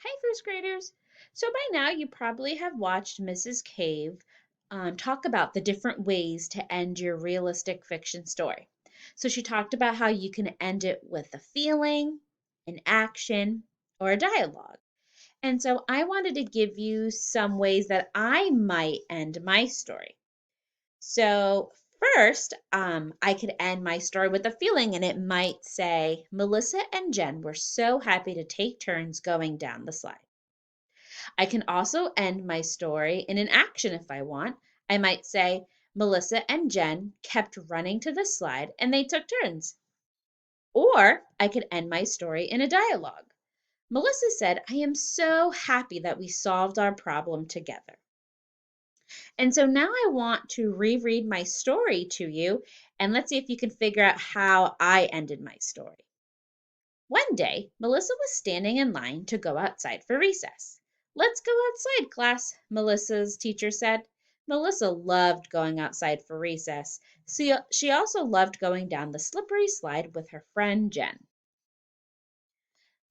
Hi, first graders. So by now you probably have watched Mrs. Cave talk about the different ways to end your realistic fiction story. So she talked about how you can end it with a feeling, an action, or a dialogue. And so I wanted to give you some ways that I might end my story. So first, I could end my story with a feeling, and it might say, Melissa and Jen were so happy to take turns going down the slide. I can also end my story in an action if I want. I might say, Melissa and Jen kept running to the slide and they took turns. Or I could end my story in a dialogue. Melissa said, I am so happy that we solved our problem together. And so now I want to reread my story to you, and let's see if you can figure out how I ended my story. One day, Melissa was standing in line to go outside for recess. Let's go outside, class, Melissa's teacher said. Melissa loved going outside for recess. She also loved going down the slippery slide with her friend Jen.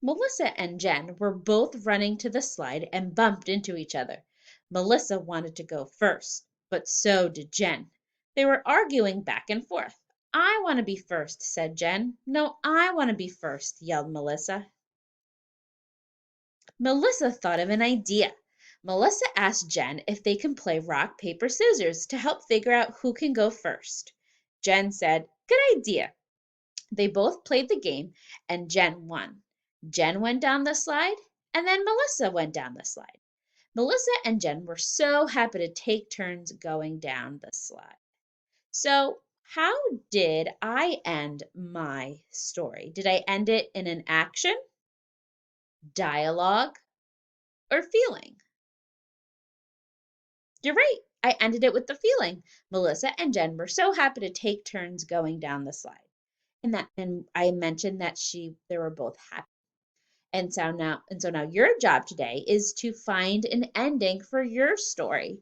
Melissa and Jen were both running to the slide and bumped into each other. Melissa wanted to go first, but so did Jen. They were arguing back and forth. I want to be first, said Jen. No, I want to be first, yelled Melissa. Melissa thought of an idea. Melissa asked Jen if they can play rock, paper, scissors to help figure out who can go first. Jen said, Good idea. They both played the game and Jen won. Jen went down the slide and then Melissa went down the slide. Melissa and Jen were so happy to take turns going down the slide. So, how did I end my story? Did I end it in an action, dialogue, or feeling? You're right. I ended it with the feeling. Melissa and Jen were so happy to take turns going down the slide. And I mentioned that they were both happy. And so now your job today is to find an ending for your story.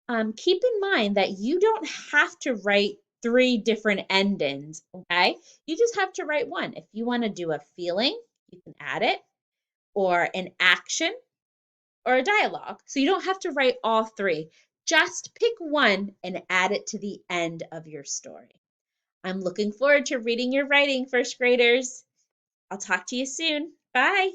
Keep in mind that you don't have to write three different endings, okay? You just have to write one. If you want to do a feeling, you can add it, or an action, or a dialogue. So you don't have to write all three. Just pick one and add it to the end of your story. I'm looking forward to reading your writing, first graders. I'll talk to you soon. Bye.